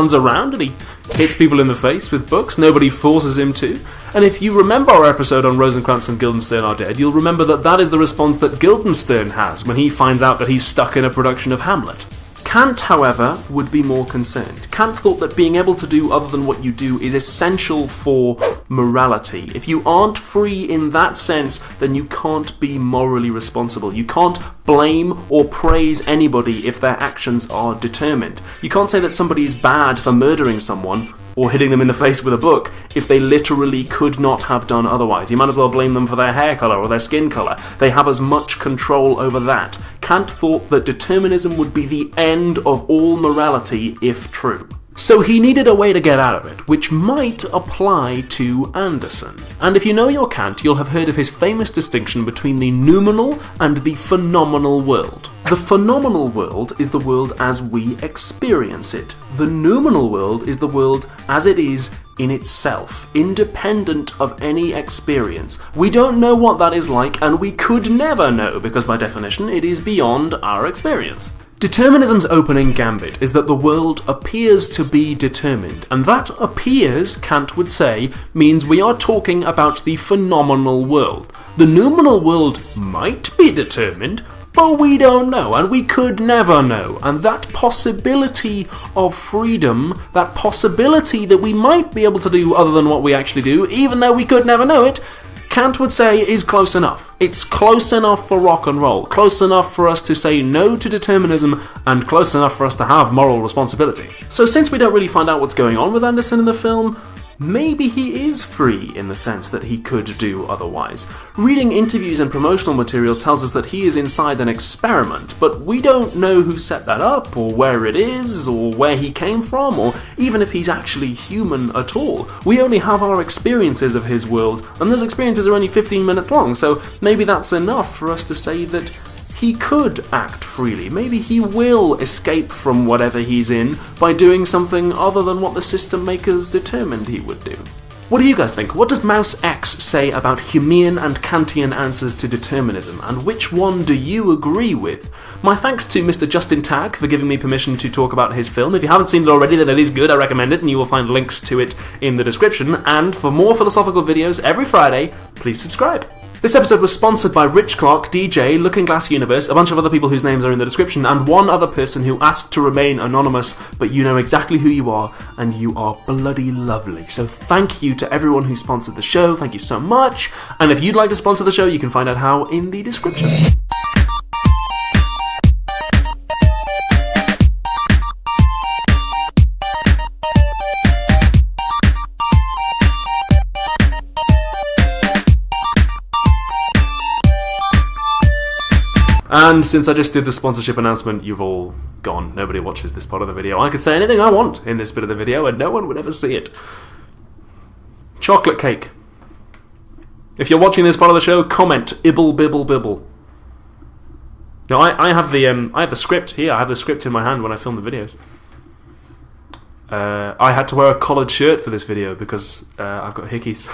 runs around and he hits people in the face with books. Nobody forces him to. And if you remember our episode on Rosencrantz and Guildenstern Are Dead, you'll remember that that is the response that Guildenstern has when he finds out that he's stuck in a production of Hamlet. Kant, however, would be more concerned. Kant thought that being able to do other than what you do is essential for morality. If you aren't free in that sense, then you can't be morally responsible. You can't blame or praise anybody if their actions are determined. You can't say that somebody is bad for murdering someone or hitting them in the face with a book if they literally could not have done otherwise. You might as well blame them for their hair colour or their skin colour. They have as much control over that. Kant thought that determinism would be the end of all morality if true. So he needed a way to get out of it, which might apply to Anderson. And if you know your Kant, you'll have heard of his famous distinction between the noumenal and the phenomenal world. The phenomenal world is the world as we experience it. The noumenal world is the world as it is in itself, independent of any experience. We don't know what that is like, and we could never know, because by definition it is beyond our experience. Determinism's opening gambit is that the world appears to be determined, and that appears, Kant would say, means we are talking about the phenomenal world. The noumenal world might be determined, but we don't know, and we could never know, and that possibility of freedom, that possibility that we might be able to do other than what we actually do, even though we could never know it, Kant would say is close enough. It's close enough for rock and roll, close enough for us to say no to determinism, and close enough for us to have moral responsibility. So since we don't really find out what's going on with Anderson in the film, maybe he is free in the sense that he could do otherwise. Reading interviews and promotional material tells us that he is inside an experiment, but we don't know who set that up, or where it is, or where he came from, or even if he's actually human at all. We only have our experiences of his world, and those experiences are only 15 minutes long, so maybe that's enough for us to say that he could act freely. Maybe he will escape from whatever he's in by doing something other than what the system makers determined he would do. What do you guys think? What does Mouse X say about Humean and Kantian answers to determinism, and which one do you agree with? My thanks to Mr. Justin Tagg for giving me permission to talk about his film. If you haven't seen it already, then it is good, I recommend it, and you will find links to it in the description. And for more philosophical videos every Friday, please subscribe. This episode was sponsored by Rich Clark, DJ, Looking Glass Universe, a bunch of other people whose names are in the description, and one other person who asked to remain anonymous, but you know exactly who you are, and you are bloody lovely. So thank you to everyone who sponsored the show, thank you so much, and if you'd like to sponsor the show, you can find out how in the description. And since I just did the sponsorship announcement, you've all gone. Nobody watches this part of the video. I could say anything I want in this bit of the video and no one would ever see it. Chocolate cake. If you're watching this part of the show, comment ibble bibble bibble. Now I have the script here. I have the script in my hand when I film the videos. I had to wear a collared shirt for this video because I've got hickeys.